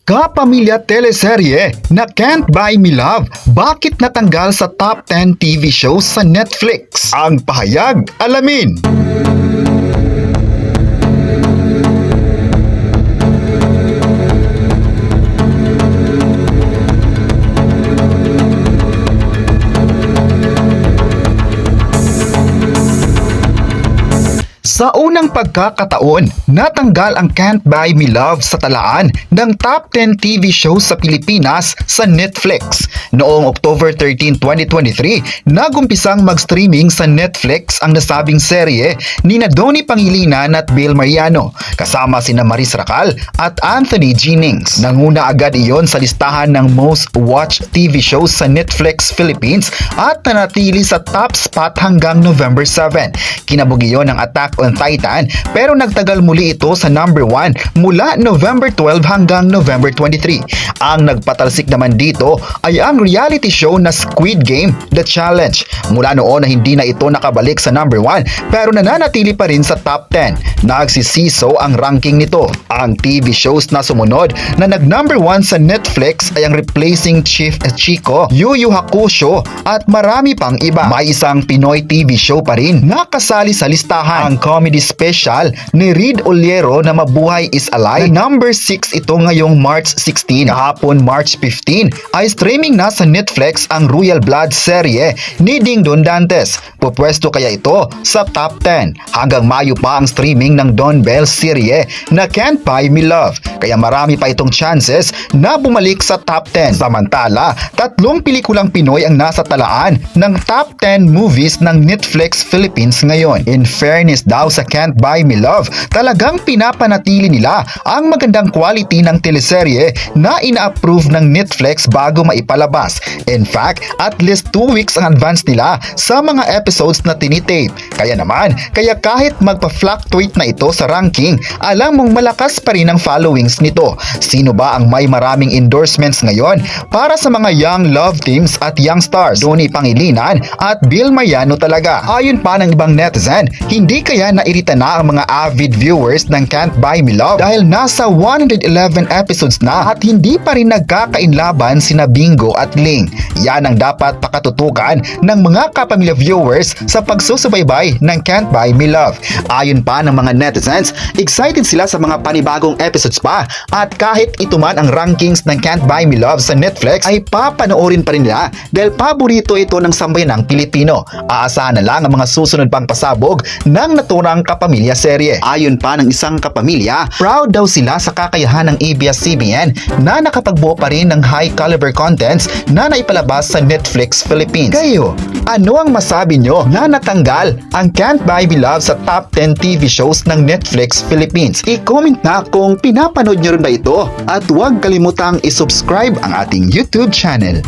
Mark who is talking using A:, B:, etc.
A: Kapamilya teleserye na Can't Buy Me Love, bakit natanggal sa top 10 TV shows sa Netflix? Ang pahayag, alamin! Sa unang pagkakataon, natanggal ang Can't Buy Me Love sa talaan ng top 10 TV shows sa Pilipinas sa Netflix. Noong October 13, 2023, nagumpisang mag-streaming sa Netflix ang nasabing serye ni Donnie Pangilinan at Bill Mariano, kasama sina Maris Racal at Anthony Ginnings. Nanguna agad iyon sa listahan ng most watched TV shows sa Netflix Philippines at nanatili sa top spot hanggang November 7. Kinabog iyon ng Attack on Titan, pero nagtagal muli ito sa number 1 mula November 12 hanggang November 23. Ang nagpatalsik naman dito ay ang reality show na Squid Game The Challenge. Mula noon na hindi na ito nakabalik sa number 1 pero nananatili pa rin sa top 10. Nagsisiso ang ranking nito. Ang TV shows na sumunod na nag number 1 sa Netflix ay ang Replacing Chief Chico, Yu Yu Hakusho at marami pang iba. May isang Pinoy TV show pa rin nakasali sa listahan, ang comedy special ni Reed Oliero na Mabuhay is Alive. Number 6 ito ngayong March 16. Kahapon March 15 ay streaming na sa Netflix ang Royal Blood serye ni Dingdong Dantes. Pupwesto kaya ito sa top 10. Hanggang Mayo pa ang streaming ng Don Bell serye na Can't Buy Me Love. Kaya marami pa itong chances na bumalik sa top 10. Samantala, 3 pelikulang Pinoy ang nasa talaan ng top 10 movies ng Netflix Philippines ngayon. In fairness daw sa Can't Buy Me Love, talagang pinapanatili nila ang magandang quality ng teleserye na ina-approve ng Netflix bago maipalabas. In fact, at least 2 weeks ang advance nila sa mga episodes na tinitape. Kaya kahit magpa-fluctuate na ito sa ranking, alam mong malakas pa rin ang followings nito. Sino ba ang may maraming endorsements ngayon para sa mga young love teams at young stars? Donnie Pangilinan at Bill Mariano talaga. Ayon pa ng ibang netizen, hindi kaya nairita na ang mga avid viewers ng Can't Buy Me Love dahil nasa 111 episodes na at hindi pa rin nagkakainlaban sina Bingo at Ling. Yan ang dapat pakatutukan ng mga kapamilya viewers sa pagsusubaybay ng Can't Buy Me Love. Ayon pa ng mga netizens, excited sila sa mga panibagong episodes pa at kahit ito man ang rankings ng Can't Buy Me Love sa Netflix ay papanoorin pa rin nila dahil paborito ito ng sambayanang Pilipino. Aasahan na lang ang mga susunod pang pasabog ng naturang kapamilya serye. Ayon pa ng isang kapamilya, proud daw sila sa kakayahan ng ABS-CBN na nakapagbuo pa rin ng high caliber contents na naipalabas sa Netflix Philippines. Kayo, ano ang masabi nyo na natanggal ang Can't Buy Me Love sa top 10 TV shows ng Netflix Philippines? I-comment na kung pinapanood nyo rin ba ito at huwag kalimutang isubscribe ang ating YouTube channel.